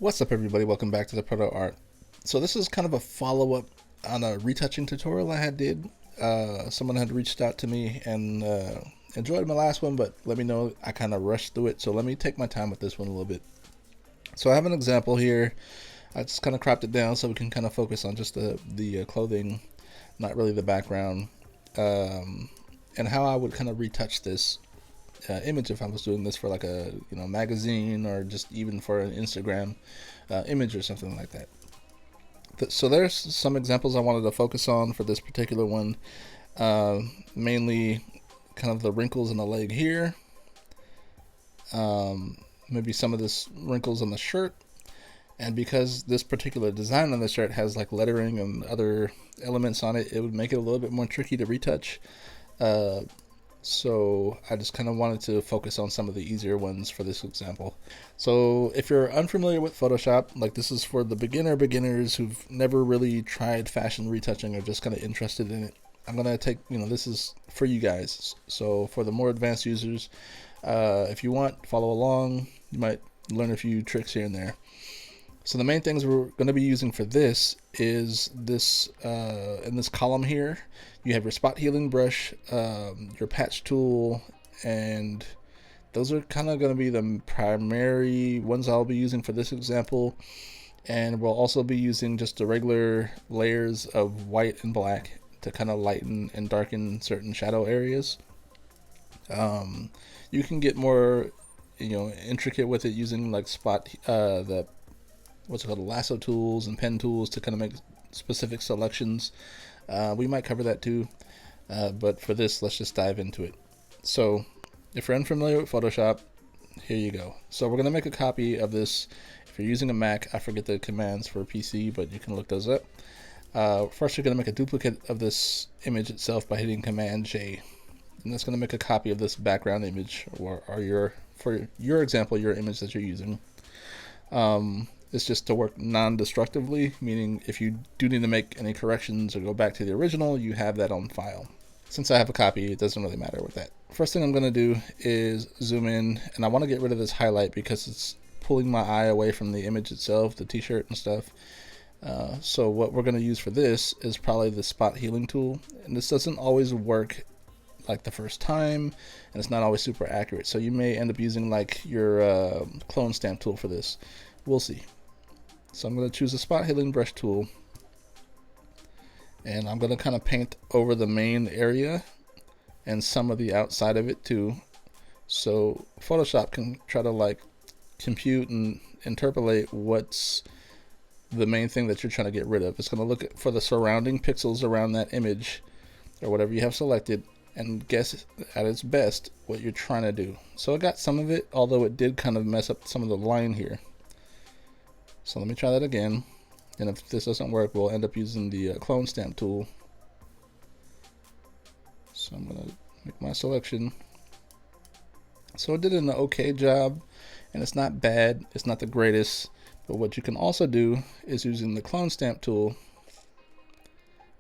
What's up, everybody? Welcome back to the ProtoART. So this is kind of a follow-up on a retouching tutorial I did. Someone had reached out to me and enjoyed my last one, but let me know I kind of rushed through it. So let me take my time with this one a little bit. So I have an example here. I just kind of cropped it down so we can kind of focus on just the clothing, not really the background, and how I would kind of retouch this image if I was doing this for like a magazine, or just even for an Instagram image or something like that. So there's some examples I wanted to focus on for this particular one, mainly kind of the wrinkles in the leg here, maybe some of this wrinkles on the shirt, and because this particular design on the shirt has like lettering and other elements on it, it would make it a little bit more tricky to retouch. So I just kind of wanted to focus on some of the easier ones for this example. So if you're unfamiliar with Photoshop, like this is for the beginners who've never really tried fashion retouching or just kind of interested in it. I'm going to take, this is for you guys. So for the more advanced users, if you want, follow along. You might learn a few tricks here and there. So the main things we're going to be using for this is this, in this column here, you have your spot healing brush, your patch tool, and those are kind of going to be the primary ones I'll be using for this example. And we'll also be using just the regular layers of white and black to kind of lighten and darken certain shadow areas. You can get more, intricate with it using like what's it called, lasso tools and pen tools to kind of make specific selections. We might cover that too, but for this, let's just dive into it. So if you're unfamiliar with Photoshop, here you go. So we're going to make a copy of this. If you're using a Mac, I forget the commands for PC, but you can look those up. First, you're going to make a duplicate of this image itself by hitting Command J, and that's going to make a copy of this background image, or for your example, your image that you're using. It's just to work non-destructively, meaning if you do need to make any corrections or go back to the original, you have that on file. Since I have a copy, it doesn't really matter with that. First thing I'm going to do is zoom in, and I want to get rid of this highlight because it's pulling my eye away from the image itself, the t-shirt and stuff. So what we're going to use for this is probably the spot healing tool, and this doesn't always work like the first time, and it's not always super accurate, so you may end up using like your clone stamp tool for this. We'll see. So I'm going to choose the spot healing brush tool, and I'm going to kind of paint over the main area and some of the outside of it too, so Photoshop can try to like compute and interpolate what's the main thing that you're trying to get rid of. It's going to look for the surrounding pixels around that image or whatever you have selected and guess at its best what you're trying to do. So I got some of it, although it did kind of mess up some of the line here. So let me try that again, and if this doesn't work, we'll end up using the clone stamp tool. So I'm going to make my selection. So it did an okay job, and it's not bad, it's not the greatest, but what you can also do is using the clone stamp tool,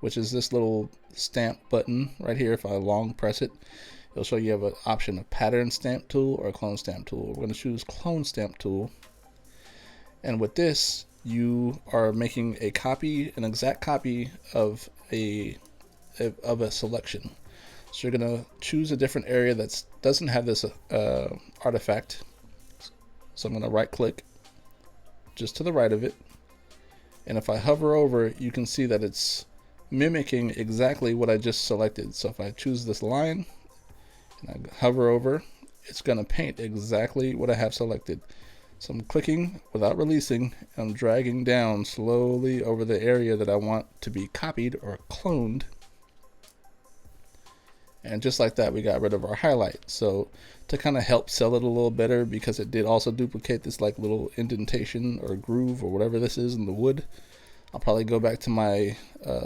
which is this little stamp button right here. If I long press it, it'll show you have an option of pattern stamp tool or clone stamp tool. We're going to choose clone stamp tool. And with this, you are making a copy, an exact copy of a selection. So you're going to choose a different area that doesn't have this artifact. So I'm going to right click just to the right of it. And if I hover over, you can see that it's mimicking exactly what I just selected. So if I choose this line and I hover over, it's going to paint exactly what I have selected. So I'm clicking without releasing, and I'm dragging down slowly over the area that I want to be copied or cloned. And just like that, we got rid of our highlight. So to kind of help sell it a little better, because it did also duplicate this like little indentation or groove or whatever this is in the wood, I'll probably go back to my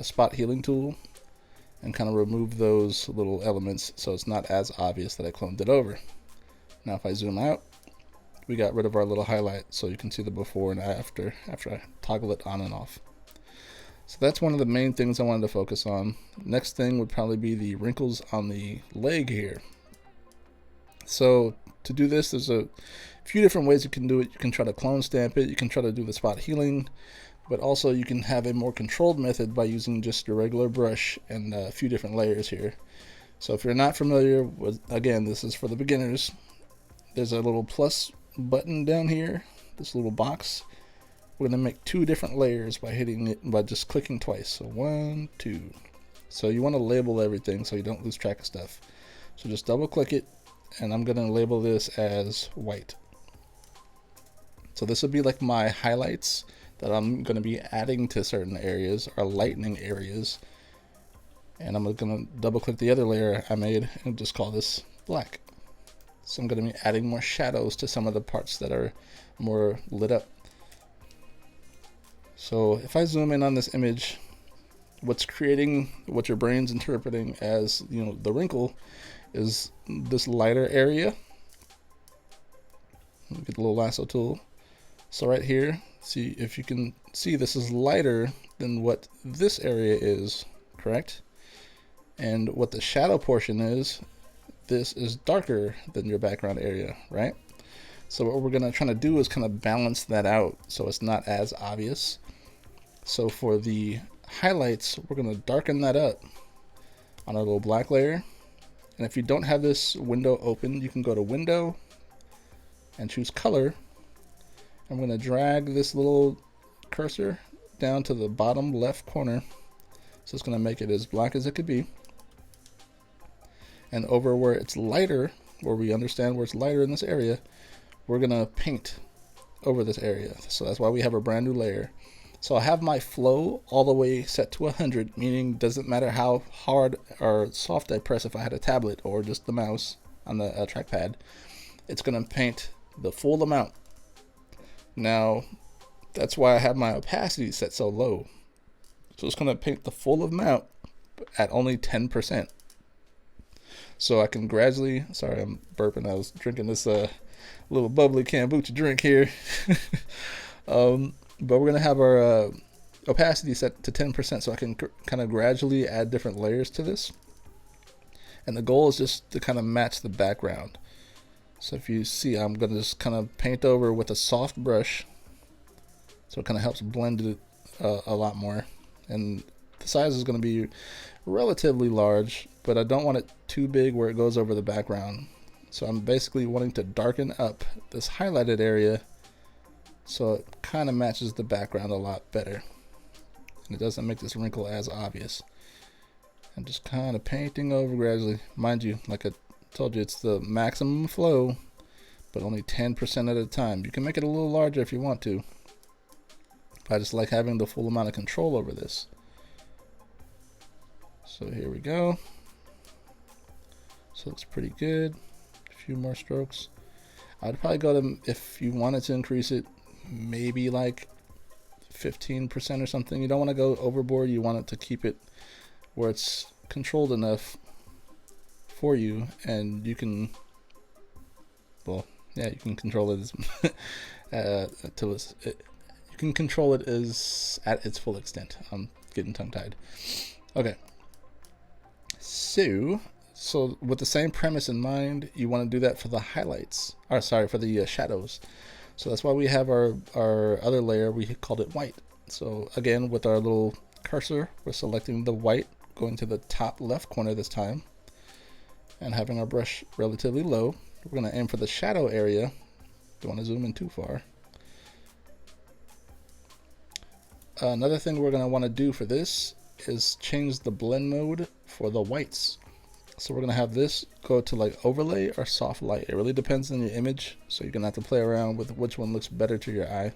spot healing tool and kind of remove those little elements so it's not as obvious that I cloned it over. Now if I zoom out, we got rid of our little highlight, so you can see the before and after I toggle it on and off. So that's one of the main things I wanted to focus on. Next thing would probably be the wrinkles on the leg here. So to do this, there's a few different ways you can do it. You can try to clone stamp it. You can try to do the spot healing. But also you can have a more controlled method by using just your regular brush and a few different layers here. So if you're not familiar with, again, this is for the beginners. There's a little plus button down here, this little box. We're going to make 2 different layers by hitting it, by just clicking twice. So 1, 2. So you want to label everything so you don't lose track of stuff. So just double click it, and I'm going to label this as white. So this would be like my highlights that I'm going to be adding to certain areas, or lightening areas. And I'm going to double click the other layer I made and just call this black. So I'm going to be adding more shadows to some of the parts that are more lit up. So if I zoom in on this image, what's creating what your brain's interpreting as, you know, the wrinkle is this lighter area. Get the little lasso tool. So right here, see if you can see, this is lighter than what this area is, correct? And what the shadow portion is, this is darker than your background area, right? So what we're gonna try to do is kind of balance that out so it's not as obvious. So for the highlights, we're gonna darken that up on our little black layer. And if you don't have this window open, you can go to Window and choose Color. I'm going to drag this little cursor down to the bottom left corner. So it's going to make it as black as it could be. And over where it's lighter, where we understand where it's lighter in this area, we're going to paint over this area. So that's why we have a brand new layer. So I have my flow all the way set to 100, meaning doesn't matter how hard or soft I press if I had a tablet or just the mouse on the trackpad. It's going to paint the full amount. Now, that's why I have my opacity set so low. So it's going to paint the full amount at only 10%. So I can gradually, sorry, I'm burping. I was drinking this little bubbly kombucha drink here. But we're going to have our opacity set to 10% so I can kind of gradually add different layers to this. And the goal is just to kind of match the background. So if you see, I'm going to just kind of paint over with a soft brush, so it kind of helps blend it a lot more. And the size is going to be relatively large, but I don't want it too big where it goes over the background. So I'm basically wanting to darken up this highlighted area so it kind of matches the background a lot better. And it doesn't make this wrinkle as obvious. I'm just kind of painting over gradually. Mind you, like I told you, it's the maximum flow, but only 10% at a time. You can make it a little larger if you want to. I just like having the full amount of control over this. So here we go. So it looks pretty good. A few more strokes. I'd probably go to, if you wanted to increase it, maybe like 15% or something. You don't want to go overboard. You want it to keep it where it's controlled enough for you, and you can, well, yeah, you can control it as you can control it as at its full extent. I'm getting tongue-tied. Okay, so with the same premise in mind, you want to do that for the highlights, or sorry, for the shadows. So that's why we have our other layer. We called it white. So again, with our little cursor, we're selecting the white, going to the top left corner this time, and having our brush relatively low. We're going to aim for the shadow area. Don't want to zoom in too far. Another thing we're going to want to do for this is change the blend mode for the whites. So we're going to have this go to like overlay or soft light. It really depends on your image, so you're going to have to play around with which one looks better to your eye.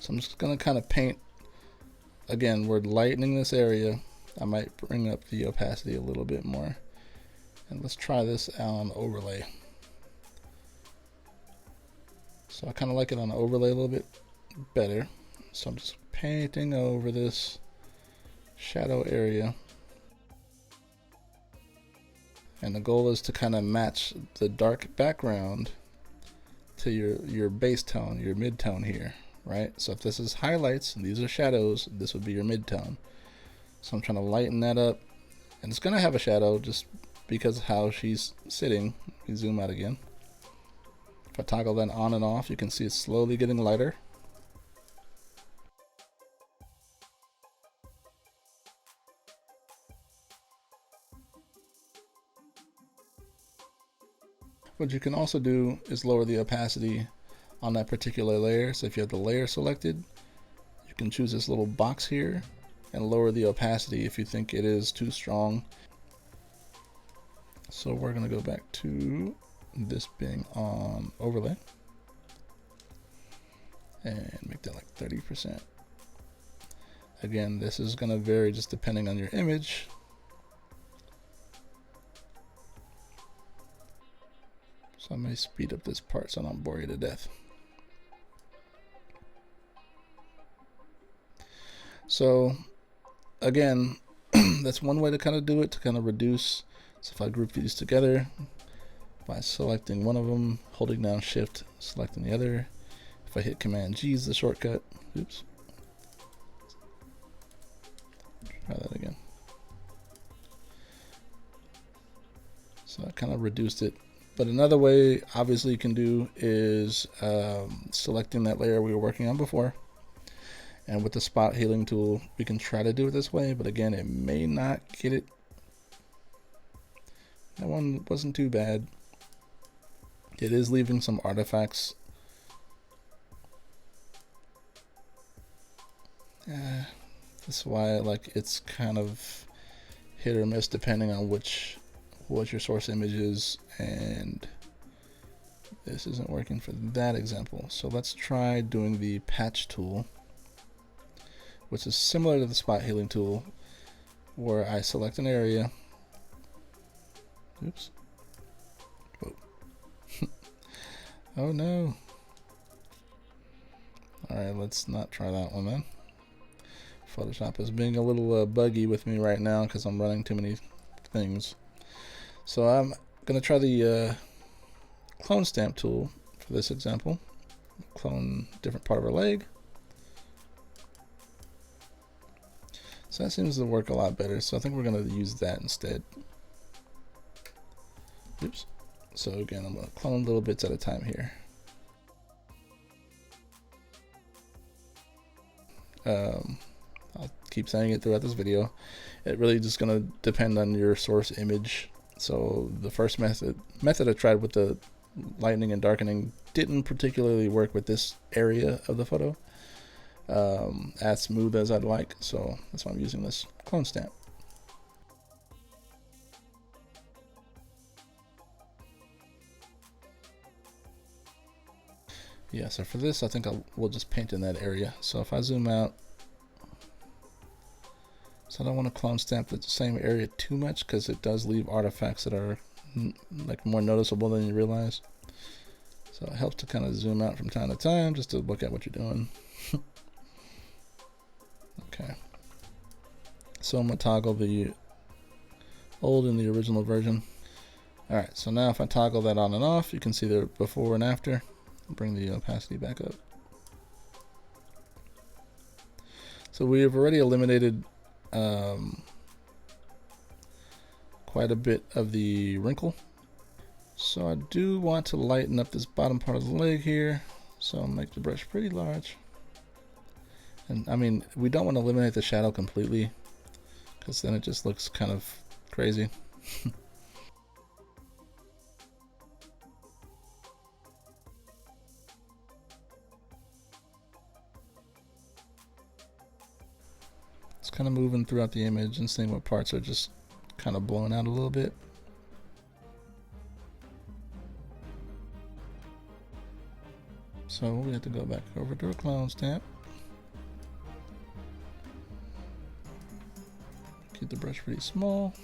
So I'm just going to kind of paint. Again, we're lightening this area. I might bring up the opacity a little bit more. And let's try this on overlay. So I kind of like it on overlay a little bit better. So I'm just painting over this shadow area. And the goal is to kind of match the dark background to your base tone, your mid-tone here, right? So if this is highlights and these are shadows, this would be your mid-tone. So I'm trying to lighten that up. And it's going to have a shadow, just because of how she's sitting. Let me zoom out again. If I toggle that on and off, you can see it's slowly getting lighter. What you can also do is lower the opacity on that particular layer. So if you have the layer selected, you can choose this little box here and lower the opacity if you think it is too strong. So we're going to go back to this being on overlay and make that like 30%. Again, this is going to vary just depending on your image. So I may speed up this part so I don't bore you to death. So again, that's one way to kind of do it, to kind of reduce. So if I group these together by selecting one of them, holding down Shift, selecting the other. If I hit Command G is the shortcut. Oops. Try that again. So I kind of reduced it. But another way, obviously, you can do is selecting that layer we were working on before. And with the spot healing tool, we can try to do it this way. But again, it may not get it. That one wasn't too bad. It is leaving some artifacts. That's why it's kind of hit or miss depending on what your source image is, and this isn't working for that example. So let's try doing the patch tool, which is similar to the spot healing tool, where I select an area. Oops. Whoa. Oh no. Alright, let's not try that one then. Photoshop is being a little buggy with me right now because I'm running too many things. So I'm going to try the clone stamp tool for this example. Clone a different part of her leg. So that seems to work a lot better. So I think we're going to use that instead. Oops. So again, I'm going to clone little bits at a time here. I'll keep saying it throughout this video. It really just going to depend on your source image. So the first method I tried with the lightening and darkening didn't particularly work with this area of the photo as smooth as I'd like. So that's why I'm using this clone stamp. Yeah, so for this, I think we'll just paint in that area. So if I zoom out, so I don't want to clone stamp the same area too much because it does leave artifacts that are like more noticeable than you realize. So it helps to kind of zoom out from time to time just to look at what you're doing. Okay. So I'm going to toggle the old and the original version. Alright, so now if I toggle that on and off, you can see the before and after. Bring the opacity back up. So we have already eliminated quite a bit of the wrinkle. So I do want to lighten up this bottom part of the leg here. So I'll make the brush pretty large. And I mean, we don't want to eliminate the shadow completely because then it just looks kind of crazy. It's kind of moving throughout the image and seeing what parts are just kind of blown out a little bit. So we have to go back over to our clone stamp. Keep the brush pretty small.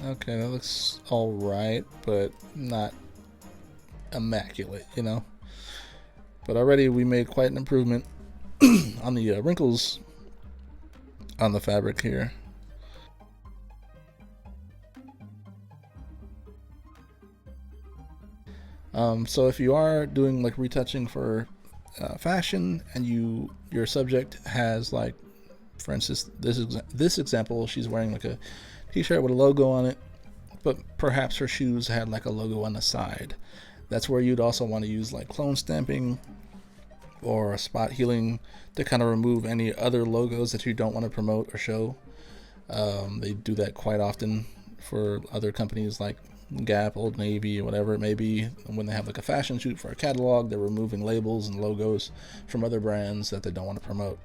Okay, that looks alright, but not immaculate, you know. But already we made quite an improvement on the wrinkles on the fabric here. So if you are doing like retouching for fashion, and your subject has, like, for instance, this example, she's wearing like a t-shirt with a logo on it, but perhaps her shoes had like a logo on the side. That's where you'd also want to use like clone stamping or spot healing to kind of remove any other logos that you don't want to promote or show. They do that quite often for other companies like Gap, Old Navy, or whatever it may be. When they have like a fashion shoot for a catalog, they're removing labels and logos from other brands that they don't want to promote.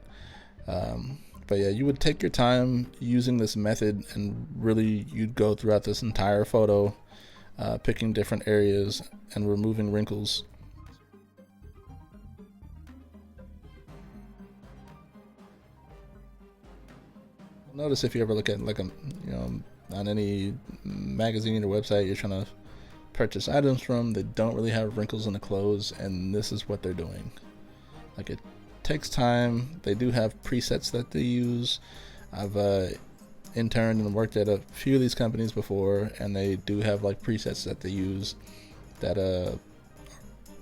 But yeah, you would take your time using this method, and really you'd go throughout this entire photo, picking different areas and removing wrinkles. Notice if you ever look at like on any magazine or website you're trying to purchase items from, they don't really have wrinkles in the clothes, and this is what they're doing. Like, it takes time. They do have presets that they use. I've interned and worked at a few of these companies before, and they do have like presets that they use that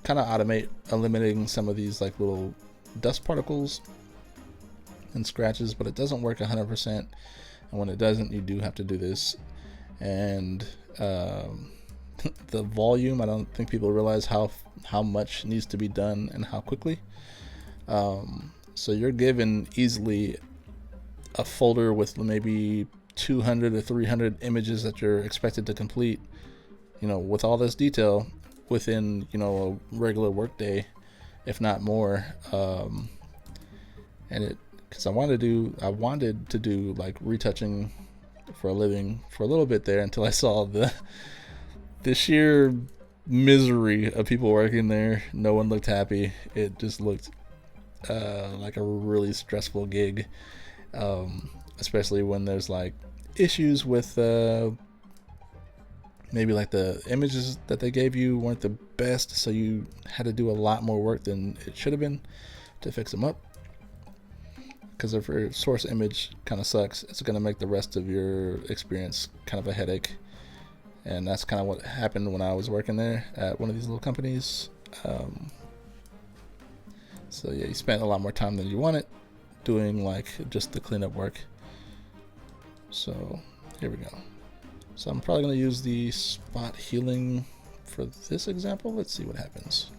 kind of automate eliminating some of these like little dust particles and scratches, but it doesn't work 100%, and when it doesn't, you do have to do this. And the volume, I don't think people realize how much needs to be done and how quickly. So you're given easily a folder with maybe 200 or 300 images that you're expected to complete, with all this detail within, a regular workday, if not more. And because I wanted to do like retouching for a living for a little bit there, until I saw the sheer misery of people working there. No one looked happy. It just looked like a really stressful gig, especially when there's like issues with maybe like the images that they gave you weren't the best, so you had to do a lot more work than it should have been to fix them up. Because if your source image kind of sucks, it's going to make the rest of your experience kind of a headache. And that's kind of what happened when I was working there at one of these little companies. So yeah, you spent a lot more time than you wanted doing like just the cleanup work. So here we go. So I'm probably going to use the spot healing for this example. Let's see what happens.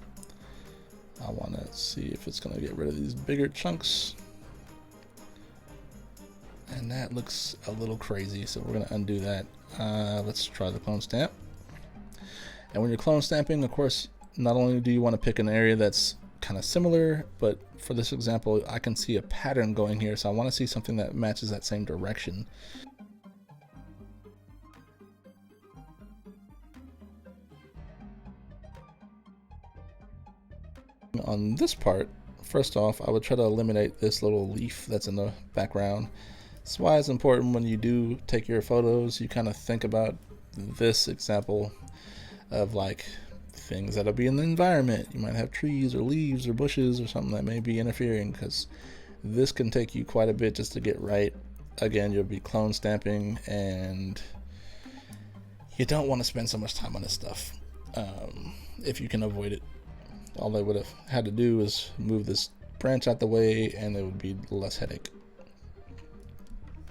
I want to see if it's going to get rid of these bigger chunks. And that looks a little crazy, so we're going to undo that. Let's try the clone stamp. And when you're clone stamping, of course, not only do you want to pick an area that's kind of similar, but for this example, I can see a pattern going here, so I want to see something that matches that same direction. On this part, first off, I would try to eliminate this little leaf that's in the background. That's why it's important when you do take your photos, you kind of think about this example of like things that'll be in the environment. You might have trees or leaves or bushes or something that may be interfering, because this can take you quite a bit just to get right. Again, you'll be clone stamping, and you don't want to spend so much time on this stuff if you can avoid it. All they would have had to do is move this branch out the way, and it would be less headache.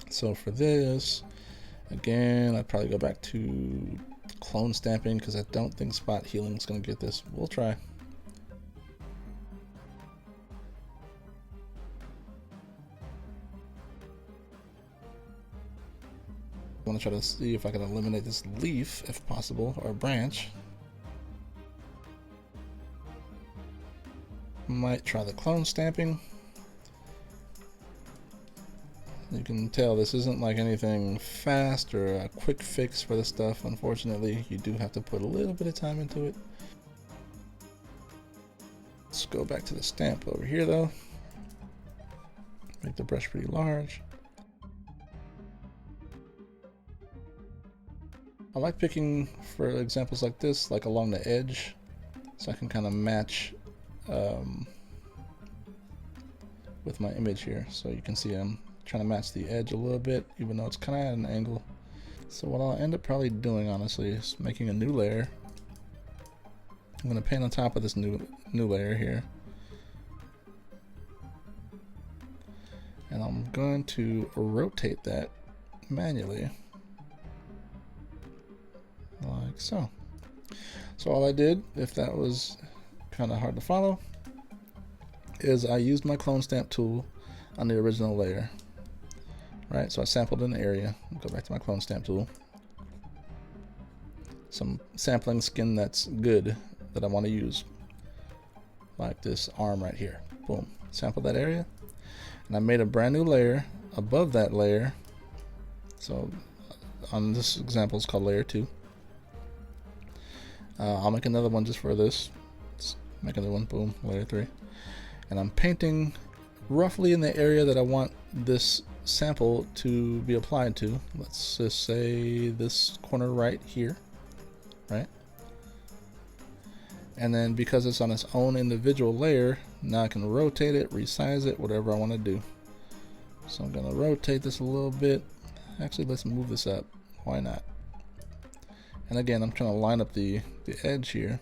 So for this, again, I'd probably go back to clone stamping, because I don't think spot healing is going to get this. We'll try. I want to try to see if I can eliminate this leaf, if possible, or branch. Might try the clone stamping. You can tell this isn't like anything fast or a quick fix for this stuff. Unfortunately, you do have to put a little bit of time into it. Let's go back to the stamp over here though. Make the brush pretty large. I like picking for examples like this, like along the edge, so I can kind of match with my image here. So you can see I'm trying to match the edge a little bit, even though it's kind of at an angle. So what I'll end up probably doing, honestly, is making a new layer. I'm going to paint on top of this new layer here. And I'm going to rotate that manually, like so. So all I did, if that was kind of hard to follow, is I used my clone stamp tool on the original layer. Right, so I sampled an area. I'll go back to my clone stamp tool. Some sampling skin that's good that I want to use, like this arm right here. Boom, sample that area. And I made a brand new layer above that layer. So on this example, it's called layer 2. I'll make another one just for this. Let's make another one, boom, layer 3. And I'm painting roughly in the area that I want this sample to be applied to. Let's just say this corner right here, right? And then because it's on its own individual layer, now I can rotate it, resize it, whatever I want to do. So I'm going to rotate this a little bit. Actually, let's move this up. Why not? And again, I'm trying to line up the edge here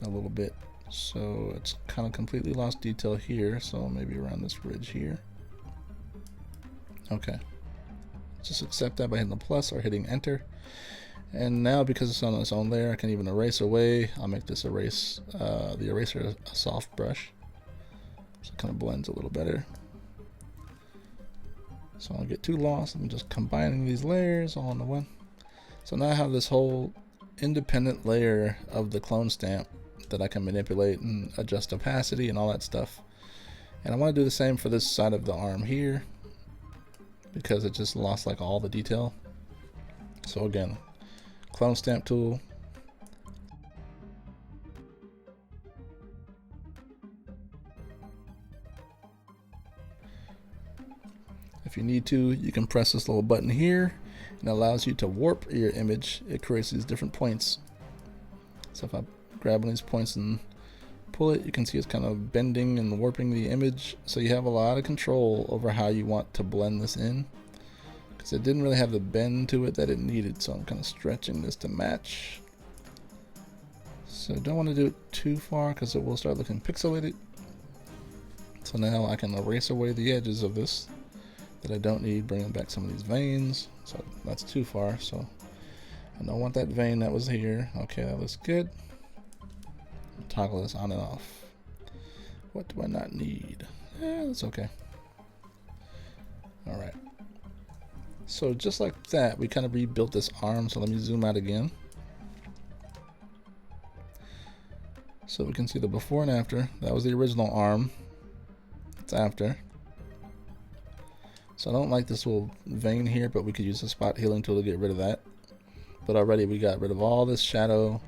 a little bit. So it's kind of completely lost detail here. So maybe around this ridge here. Okay. Just accept that by hitting the plus or hitting enter. And now because it's on its own layer, I can even erase away. I'll make this the eraser a soft brush, so it kind of blends a little better. So I don't get too lost. I'm just combining these layers all into one. So now I have this whole independent layer of the clone stamp that I can manipulate and adjust opacity and all that stuff. And I want to do the same for this side of the arm here, because it just lost like all the detail. So again, clone stamp tool, if you need to, you can press this little button here and it allows you to warp your image. It creates these different points. So if I grab one of these points and pull it, you can see it's kind of bending and warping the image. So you have a lot of control over how you want to blend this in, because it didn't really have the bend to it that it needed. So I'm kind of stretching this to match. So don't want to do it too far because it will start looking pixelated. So now I can erase away the edges of this that I don't need, bringing back some of these veins. So that's too far, so I don't want that vein that was here. Okay, that looks good. Toggle this on and off. What do I not need? That's okay. Alright. So just like that, we kind of rebuilt this arm. So let me zoom out again. So we can see the before and after. That was the original arm. It's after. So I don't like this little vein here, but we could use the spot healing tool to get rid of that. But already we got rid of all this shadow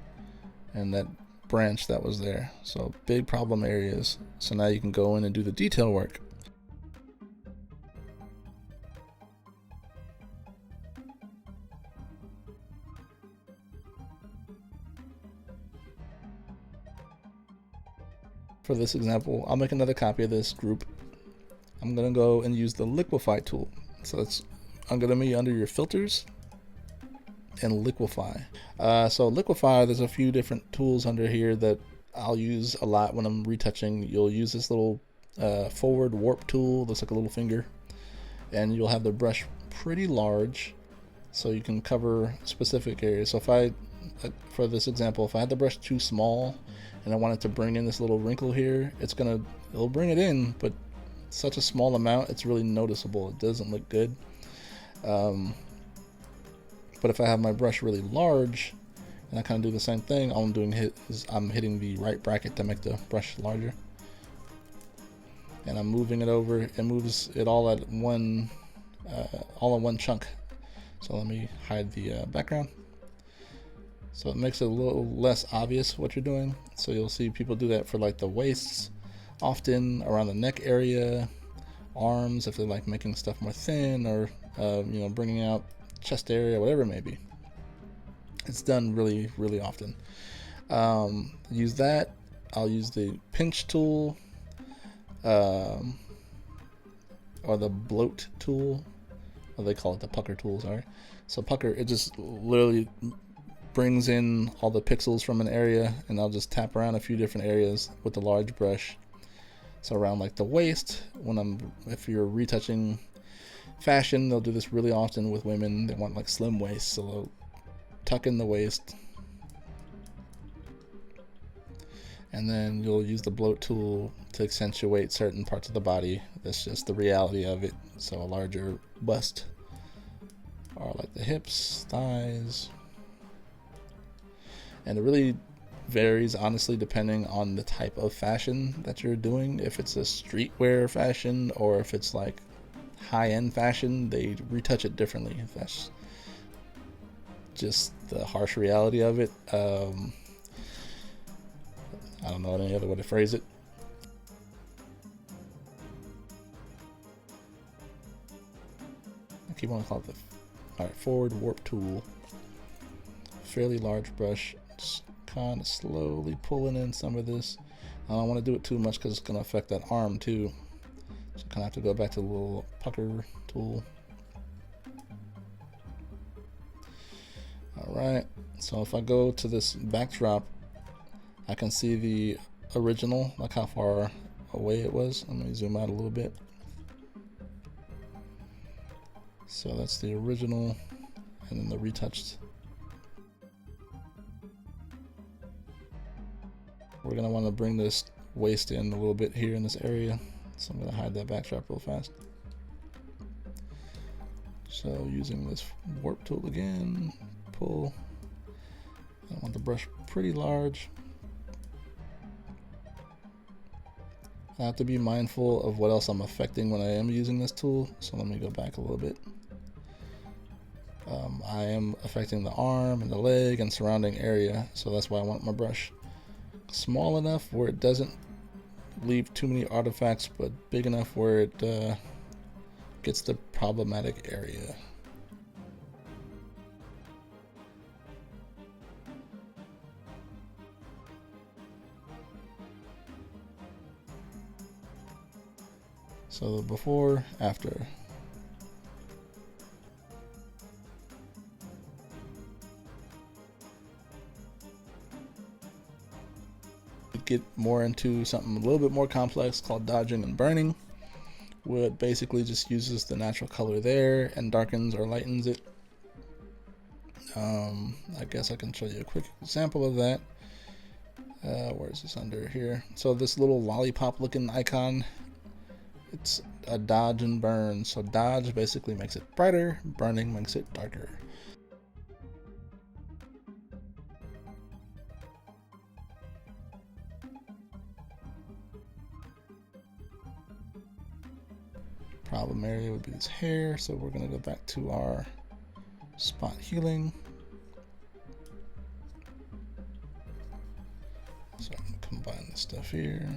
and that branch that was there. So big problem areas. So now you can go in and do the detail work. For this example, I'll make another copy of this group. I'm gonna go and use the Liquify tool. So that's, I'm gonna be under your filters and Liquify. So Liquify, there's a few different tools under here that I'll use a lot when I'm retouching. You'll use this little forward warp tool, looks like a little finger, and you'll have the brush pretty large so you can cover specific areas. So if I, for this example, if I had the brush too small and I wanted to bring in this little wrinkle here, it'll bring it in, but such a small amount, it's really noticeable. It doesn't look good. But if I have my brush really large and I kind of do the same thing, all I'm doing is I'm hitting the right bracket to make the brush larger. And I'm moving it over. It moves it all at one, all in one chunk. So let me hide the background. So it makes it a little less obvious what you're doing. So you'll see people do that for like the waists, often around the neck area, arms if they're like making stuff more thin, or you know, bringing out chest area, whatever it may be. It's done really, really often. Use that. I'll use the pinch tool, or the bloat tool, or they call it the pucker tool, sorry. So pucker, it just literally brings in all the pixels from an area, and I'll just tap around a few different areas with the large brush So around like the waist, if you're retouching fashion, they'll do this really often with women. They want like slim waist, so they'll tuck in the waist, and then you'll use the bloat tool to accentuate certain parts of the body. That's just the reality of it. So a larger bust, or like the hips, thighs, and it really varies honestly depending on the type of fashion that you're doing. If it's a streetwear fashion or if it's like high-end fashion, they retouch it differently. That's just the harsh reality of it. I don't know any other way to phrase it. I keep on calling it the forward warp tool. Fairly large brush. Just kind of slowly pulling in some of this. I don't want to do it too much because it's going to affect that arm too. So kind of have to go back to the little pucker tool. Alright, so if I go to this backdrop, I can see the original, like how far away it was. Let me zoom out a little bit. So that's the original, and then the retouched. We're going to want to bring this waist in a little bit here in this area. So I'm going to hide that backdrop real fast. So using this warp tool again, pull. I want the brush pretty large. I have to be mindful of what else I'm affecting when I am using this tool. So let me go back a little bit. I am affecting the arm and the leg and surrounding area. So that's why I want my brush small enough where it doesn't leave too many artifacts, but big enough where it gets the problematic area. So before, after. Get more into something a little bit more complex called dodging and burning, where it basically just uses the natural color there and darkens or lightens it. I guess I can show you a quick example of that. Where is this under here? So this little lollipop looking icon, it's a dodge and burn. So dodge basically makes it brighter, burning makes it darker. Problem area would be his hair, so we're going to go back to our spot healing. So I'm going to combine this stuff here.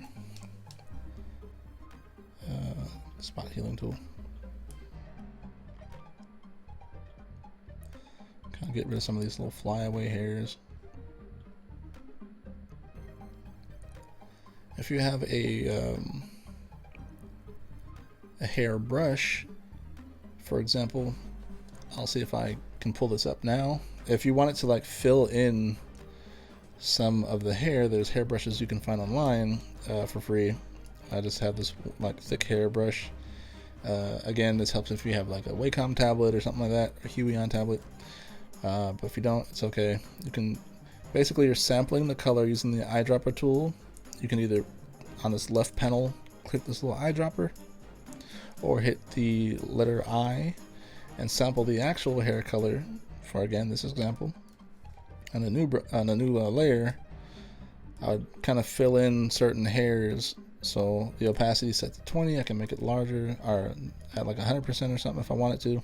Spot healing tool. Kind of get rid of some of these little flyaway hairs. If you have a hair brush, for example, I'll see if I can pull this up now. If you want it to like fill in some of the hair, there's hair brushes you can find online for free. I just have this like thick hair brush. Again, this helps if you have like a Wacom tablet or something like that, or Huion tablet. But if you don't, it's okay. You can basically, you're sampling the color using the eyedropper tool. You can either on this left panel click this little eyedropper, or hit the letter I and sample the actual hair color for, again, this example. On a new layer, I would kind of fill in certain hairs. So the opacity is set to 20. I can make it larger, or at like 100% or something if I wanted to.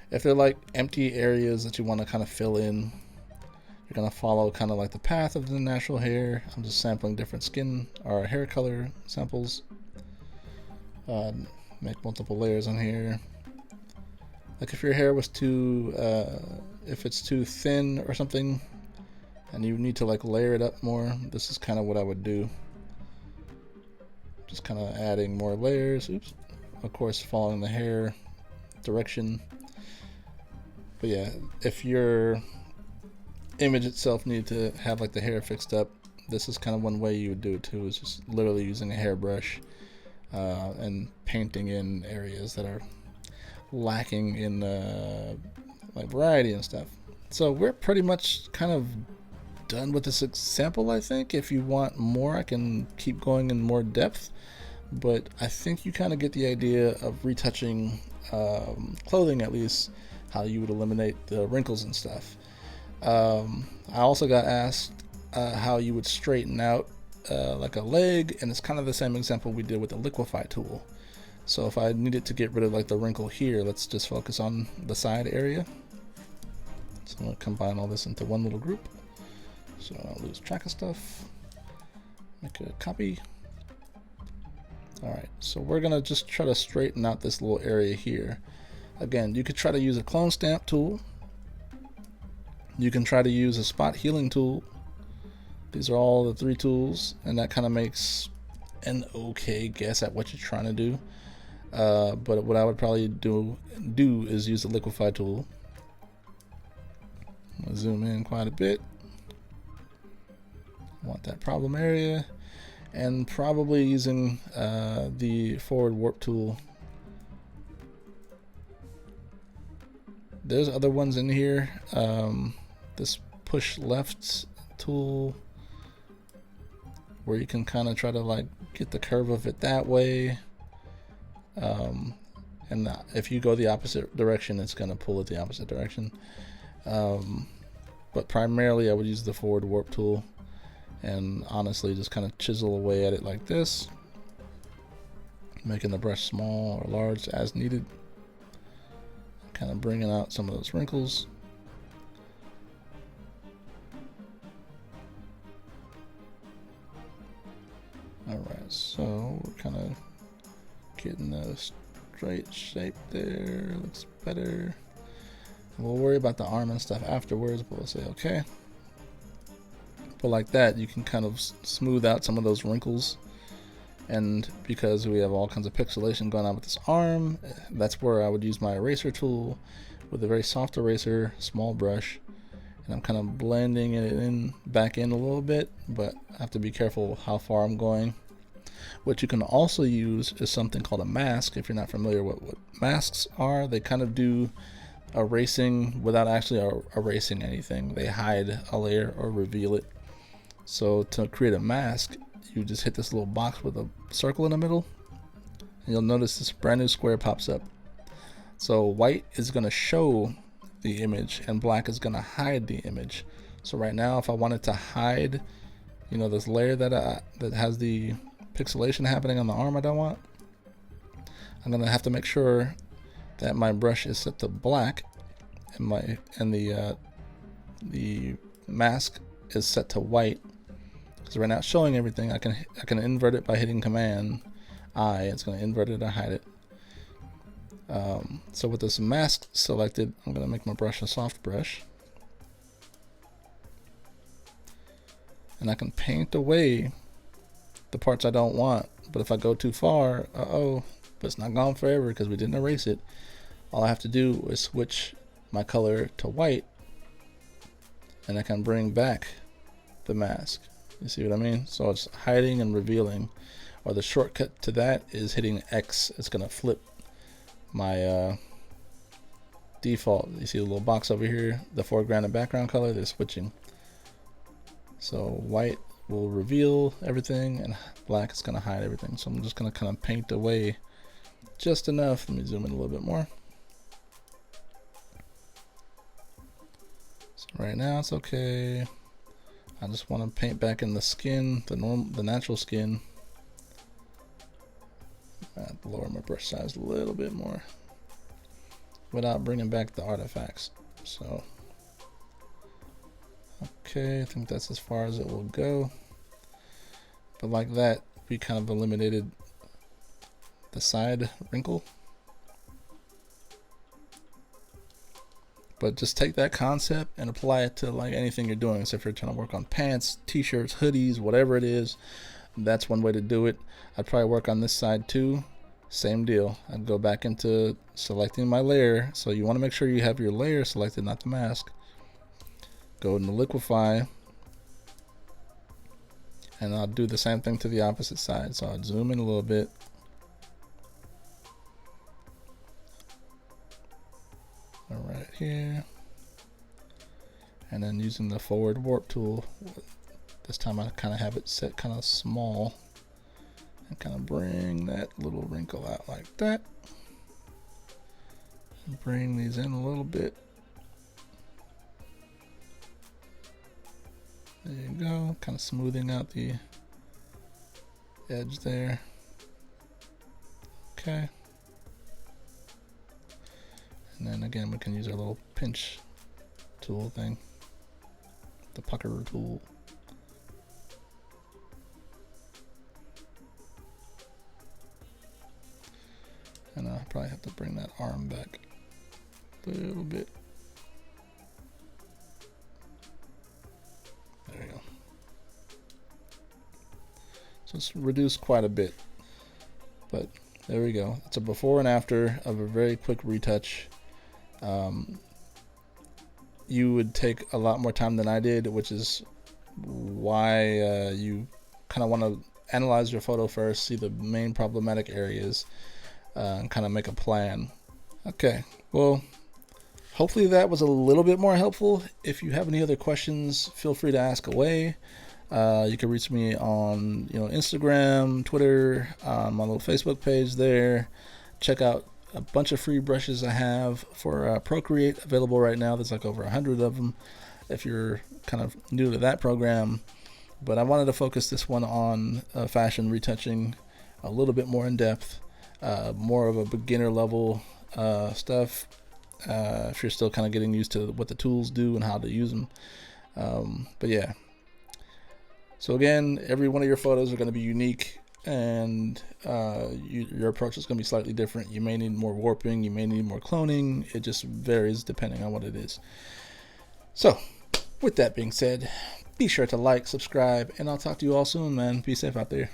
If they're like empty areas that you want to kind of fill in, you're going to follow kind of like the path of the natural hair. I'm just sampling different skin or hair color samples. Make multiple layers on here. Like if your hair was too, if it's too thin or something, and you need to like layer it up more, this is kind of what I would do. Just kind of adding more layers. Oops. Of course, following the hair direction. But yeah, if your image itself needed to have like the hair fixed up, this is kind of one way you would do it too, is just literally using a hairbrush and painting in areas that are lacking in like variety and stuff. So we're pretty much kind of done with this example. I think if you want more, I can keep going in more depth, but I think you kind of get the idea of retouching clothing, at least how you would eliminate the wrinkles and stuff. I also got asked how you would straighten out like a leg, and it's kind of the same example we did with the Liquify tool. So if I needed to get rid of like the wrinkle here, let's just focus on the side area. So I'm going to combine all this into one little group, so I don't lose track of stuff. Make a copy. Alright, so we're going to just try to straighten out this little area here. Again, you could try to use a clone stamp tool. You can try to use a spot healing tool. These are all the 3 tools, and that kind of makes an okay guess at what you're trying to do. But what I would probably do is use the Liquify tool. I'm going to zoom in quite a bit. I want that problem area, and probably using the forward warp tool. There's other ones in here. This push left tool, where you can kind of try to like get the curve of it that way. And if you go the opposite direction, it's going to pull it the opposite direction. But primarily I would use the forward warp tool, and honestly just kind of chisel away at it like this, making the brush small or large as needed, kind of bringing out some of those wrinkles. Alright, so we're kind of getting a straight shape there. Looks better. We'll worry about the arm and stuff afterwards, but we'll say okay. But like that, you can kind of smooth out some of those wrinkles. And because we have all kinds of pixelation going on with this arm, that's where I would use my eraser tool with a very soft eraser, small brush. And I'm kind of blending it back in a little bit, but I have to be careful how far I'm going. What you can also use is something called a mask. If you're not familiar with what masks are, they kind of do erasing without actually erasing anything. They hide a layer or reveal it. So to create a mask, you just hit this little box with a circle in the middle, and you'll notice this brand new square pops up. So white is going to show the image and black is going to hide the image. So right now, if I wanted to hide, you know, this layer that has the pixelation happening on the arm I don't want, I'm going to have to make sure that my brush is set to black and the mask is set to white. So right now it's showing everything. I can invert it by hitting Command I. It's going to invert it or hide it. So with this mask selected, I'm going to make my brush a soft brush, and I can paint away the parts I don't want. But if I go too far, but it's not gone forever because we didn't erase it. All I have to do is switch my color to white, and I can bring back the mask. You see what I mean? So it's hiding and revealing, or the shortcut to that is hitting X. It's gonna flip my default. You see the little box over here, the foreground and background color, they're switching. So white will reveal everything and black is gonna hide everything. So I'm just gonna kind of paint away just enough. Let me zoom in a little bit more. So right now it's okay. I just want to paint back in the skin, the natural skin. I have to lower my brush size a little bit more without bringing back the artifacts. So, okay, I think that's as far as it will go. But like that, we kind of eliminated the side wrinkle. But just take that concept and apply it to like anything you're doing. So if you're trying to work on pants, t-shirts, hoodies, whatever it is, that's one way to do it. I'd probably work on this side too. Same deal. I'd go back into selecting my layer. So you want to make sure you have your layer selected, not the mask. Go into Liquify. And I'll do the same thing to the opposite side. So I'll zoom in a little bit. Right here. And then using the forward warp tool, this time I kind of have it set kind of small and kind of bring that little wrinkle out like that. And bring these in a little bit. There you go, kind of smoothing out the edge there. Okay. And then again, we can use our little pinch tool thing, the pucker tool. And I'll probably have to bring that arm back a little bit. There we go. So it's reduced quite a bit, but there we go. It's a before and after of a very quick retouch. You would take a lot more time than I did, which is why you kind of want to analyze your photo first, see the main problematic areas, and kind of make a plan. Okay, well, hopefully that was a little bit more helpful. If you have any other questions, feel free to ask away. You can reach me on Instagram, Twitter, my little Facebook page there. Check out a bunch of free brushes I have for Procreate available right now. There's like over 100 of them if you're kind of new to that program. But I wanted to focus this one on fashion retouching a little bit more in depth, more of a beginner level stuff. If you're still kind of getting used to what the tools do and how to use them. But yeah. So again, every one of your photos are going to be unique, and your approach is going to be slightly different. You may need more warping, you may need more cloning. It just varies depending on what it is. So with that being said, be sure to like, subscribe, and I'll talk to you all soon, man. Be safe out there.